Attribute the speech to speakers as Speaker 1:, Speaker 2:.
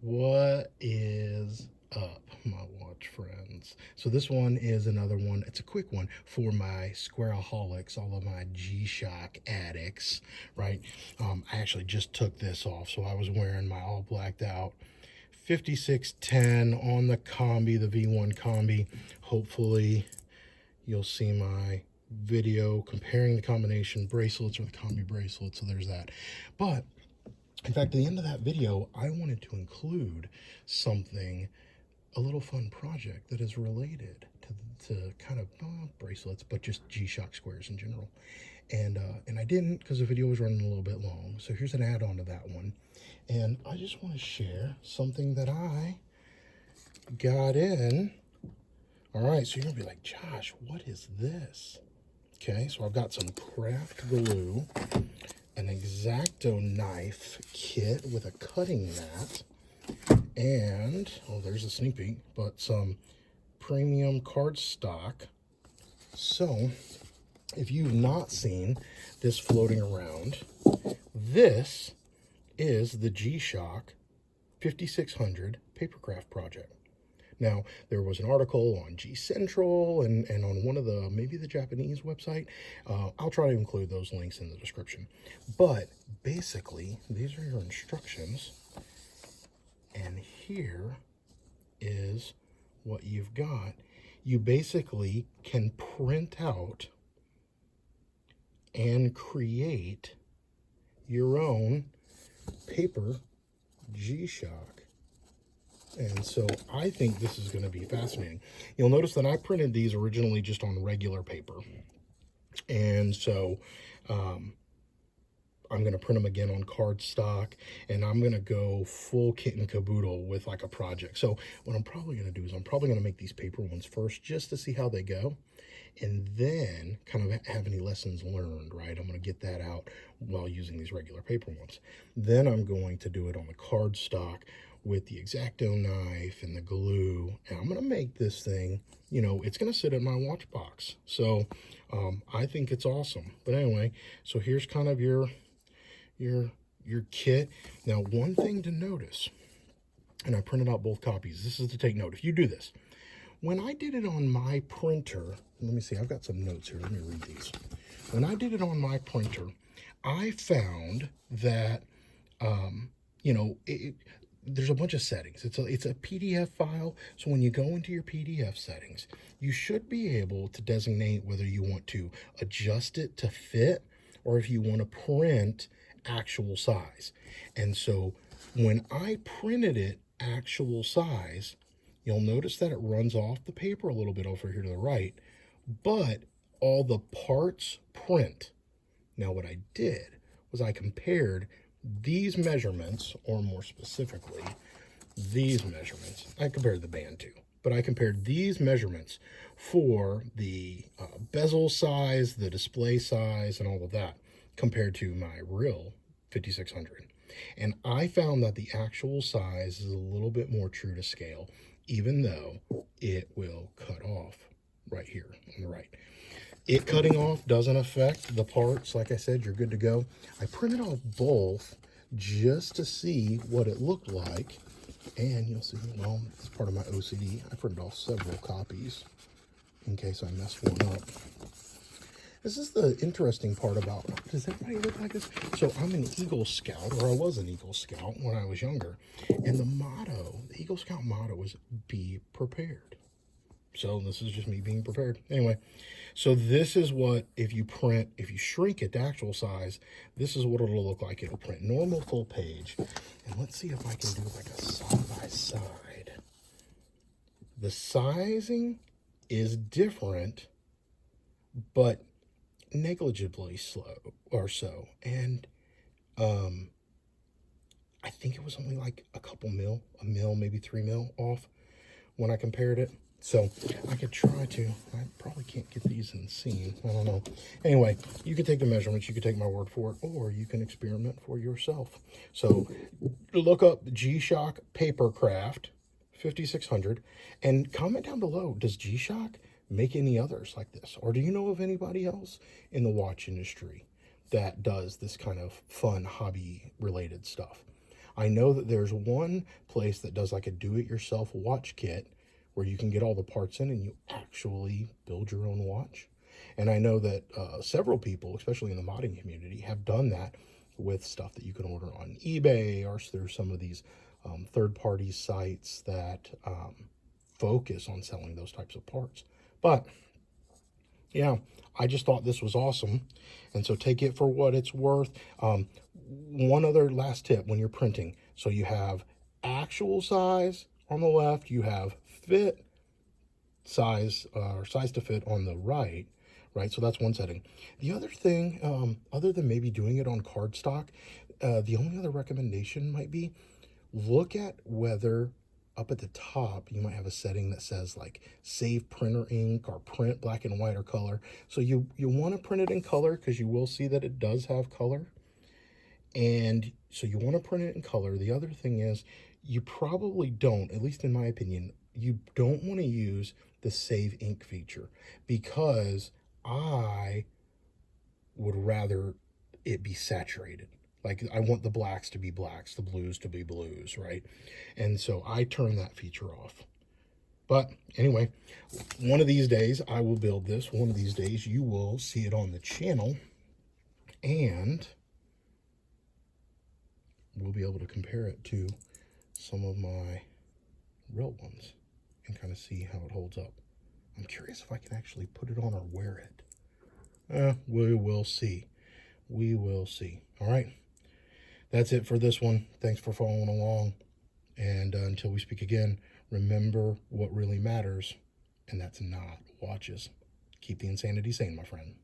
Speaker 1: What is up, my watch friends? So this one is another one. It's a quick one for my squareaholics, all of my G-Shock addicts, right? I actually just took this off, so I was wearing my all blacked out 5610 on the combi, the V1 combi. Hopefully you'll see my video comparing the combination bracelets or the combi bracelets, so there's that. But in fact, at the end of that video, I wanted to include something, a little fun project that is related to kind of bracelets, but just G-Shock squares in general. And I didn't because the video was running a little bit long. So here's an add-on to that one. And I just want to share something that I got in. All right, so you're going to be like, Josh, what is this? Okay, so I've got some craft glue, an X-Acto knife kit with a cutting mat, and, oh, there's a sneak peek, but some premium cardstock. So, if you've not seen this floating around, this is the G-Shock 5600 Papercraft project. Now, there was an article on G Central and on one of the, maybe the Japanese website. I'll try to include those links in the description. But basically, these are your instructions. And here is what you've got. You basically can print out and create your own paper G-Shock. And so I think this is going to be fascinating. You'll notice that I printed these originally just on regular paper. And so I'm going to print them again on cardstock, and I'm going to go full kit and caboodle with like a project. So what I'm probably going to do is I'm probably going to make these paper ones first just to see how they go. And then kind of have any lessons learned, right? I'm going to get that out while using these regular paper ones. Then I'm going to do it on the cardstock with the X-Acto knife and the glue. And I'm going to make this thing, you know, it's going to sit in my watch box. So I think it's awesome. But anyway, so here's kind of your kit. Now, one thing to notice, and I printed out both copies. This is to take note. If you do this, when I did it on my printer, let me see, I've got some notes here. Let me read these. When I did it on my printer, I found that, you know, there's a bunch of settings. It's a PDF file. So when you go into your PDF settings, you should be able to designate whether you want to adjust it to fit or if you want to print actual size. And so when I printed it actual size, you'll notice that it runs off the paper a little bit over here to the right, but all the parts print. Now what I did was I compared these measurements, or more specifically, these measurements. I compared the band too, but I compared these measurements for the bezel size, the display size, and all of that, compared to my real 5600. And I found that the actual size is a little bit more true to scale, even though it will cut off right here on the right. It cutting off doesn't affect the parts. Like I said, you're good to go. I printed off both just to see what it looked like. And you'll see, well, it's part of my OCD. I printed off several copies in case I messed one up. This is the interesting part about, does everybody look like this? So I'm an Eagle Scout, or I was an Eagle Scout when I was younger. And the motto, the Eagle Scout motto is be prepared. So this is just me being prepared. Anyway, so this is what, if you shrink it to actual size, this is what it'll look like. It'll print normal full page. And let's see if I can do like a side by side. The sizing is different, but negligibly slow or so. And I think it was only like a couple mil, maybe 3 mil off when I compared it. So I could try to, I probably can't get these in scene. I don't know. Anyway, you can take the measurements, you can take my word for it, or you can experiment for yourself. So look up G-Shock Papercraft 5600 and comment down below, does G-Shock make any others like this? Or do you know of anybody else in the watch industry that does this kind of fun hobby related stuff? I know that there's one place that does like a do-it-yourself watch kit where you can get all the parts in and you actually build your own watch. And I know that several people, especially in the modding community, have done that with stuff that you can order on eBay or through some of these third-party sites that focus on selling those types of parts. But yeah, I just thought this was awesome. And so take it for what it's worth. One other last tip when you're printing. So you have actual size on the left, you have fit size or size to fit on the right, right? So that's one setting. The other thing, other than maybe doing it on cardstock, the only other recommendation might be look at whether up at the top you might have a setting that says like save printer ink or print black and white or color. So you want to print it in color because you will see that it does have color. And so you want to print it in color. The other thing is you probably don't, at least in my opinion, you don't want to use the save ink feature because I would rather it be saturated. Like I want the blacks to be blacks, the blues to be blues, right? And so I turn that feature off. But anyway, one of these days I will build this. One of these days you will see it on the channel and we'll be able to compare it to some of my real ones and kind of see how it holds up. I'm curious if I can actually put it on or wear it. We will see. We will see. All right. That's it for this one. Thanks for following along. And until we speak again, remember what really matters, and that's not watches. Keep the insanity sane, my friend.